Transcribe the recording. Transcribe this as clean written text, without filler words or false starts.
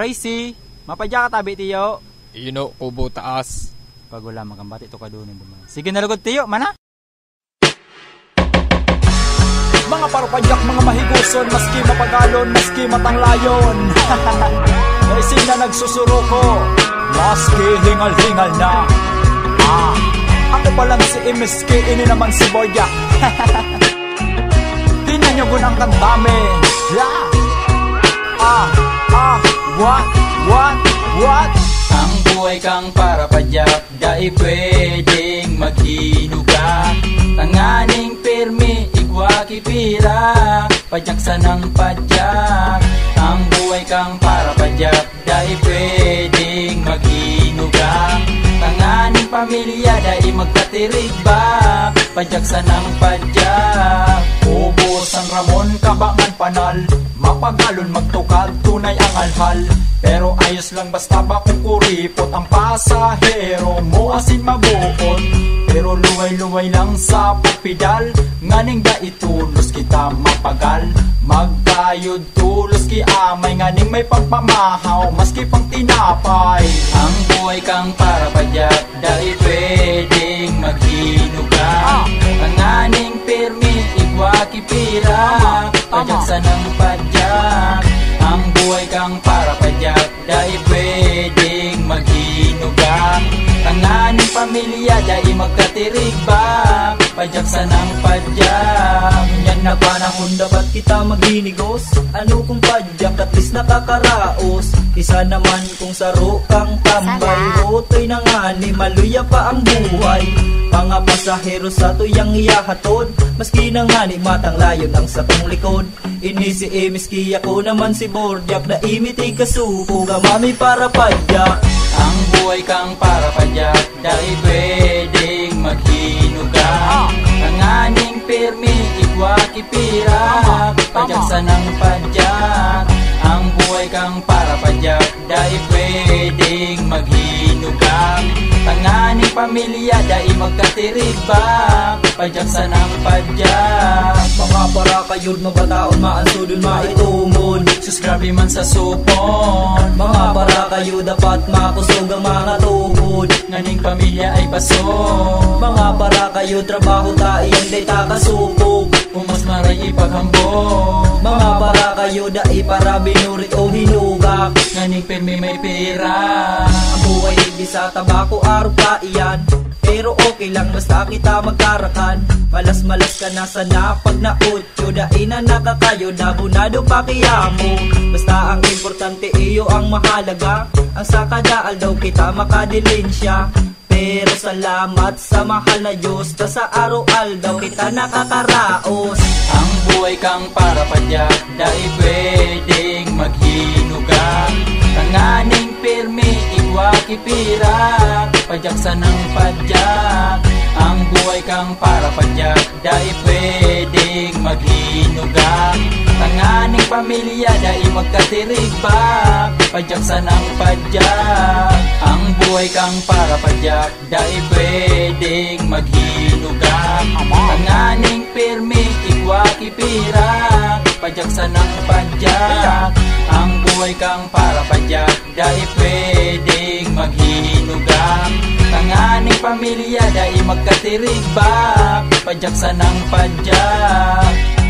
Tracy, mapadya ka tabi tiyo. Ino, kubo taas. Pagula magambati to kadunin duman. Sige nalugod tiyo, mana? Mga parapadyak, mga mahiguson, maski mapagalon, maski matanglayon. Racing na nagsusuruko, maski hingal-hingal na. Ako pa lang si Imiski, ini naman si Borjak. Tingnan nyo gunang kantame. What? Ang buhay kang parapadyak, dai pwedeng maghinuga. Tanganing pirmi, igwakipira, padyak sa ng padyak. Ang buhay kang parapadyak, dai pwedeng maghinuga. Tanganing pamilya, dai magkatirig ba, padyak sa ng padyak. Ubo San Ramon, kabangan panal, mapagalon magtukad, tunay ang alhal. Pero ayos lang basta ba kung kuripot ang pasahero mo asin mabuon. Pero luway-luway lang sa pagpidal, nganing da itulos kita mapagal. Magkayod tulos ki amay, nganing may pagpamahaw maski pang tinapay. Ang buhay kang parapadyak, dai pwedeng maghinuga. Tanganing pirmi, igwakipira, padyak sa ng padyak. Ang buhay kang parapadyak, dai pwedeng maghinuga. Tanganing pamilya, dai magkatirig ba, padyak sa ng padyak. Yan na panahon dapat kita maghinigos. Ano kung padyak at least nakakaraos. Isa naman kung saro kang tambay, rotoy na nga ni maluya pa ang buhay. Mga pasahero sa tuyang iyahatod, maski na nga ni matang layon ang sakong likod. Ini si Imiski, ako naman si Borjak, na imiti kasuko gamami para padyak. Ang buhay kang parapadyak, dai pwedeng maghinuga. Tanganing pirmi, igwakipira, padyak sa ng padyak. Ang buhay kang parapadyak, dai pwedeng maghinuga. Tanganing pamilya, dai magkatirig ba, padyak sa ng padyak. Mga para kayo mabataon, maansudon maitumod, sus grabe man sa supon. mga para kayo dapat makusog ang mga tuhod. Nganing pamilya ay paso, Mga para kayo trabaho taiyang day takasupog. pumas maray ipaghambog. Mga para kayo dai para binuri o hinugak. Nganing pirmi may pera, Ang buhay di sa tabako araw ka iyan, pero okay lang basta kita magkarakan. Malas-malas ka na sana pag nautyo, dai na nakakayo na bunado pa kiyamo. Basta ang importante iyo ang mahalaga, ang sa kadaal daw kita makadilensya. Pero salamat sa mahal na Diyos, ta sa araw-al daw kita nakakaraos. ang buhay kang parapadyak, dai pwedeng maghinuga. Tanganing pirmi, igwakipira, padyak sa ng padyak. Ang buhay kang parapadyak, dai pwedeng maghinuga. Tanganing pamilya, dai magkatirig ba, padyak sa ng padyak. Ang buhay kang parapadyak, dai pwedeng maghinuga. Tanganing pirmi, igwakipira, padyak sa ng padyak. Ang buhay kang parapadyak, dai pwedeng maghinuga. Tanganing pamilya, dai magkatirig ba, padyak sa ng padyak.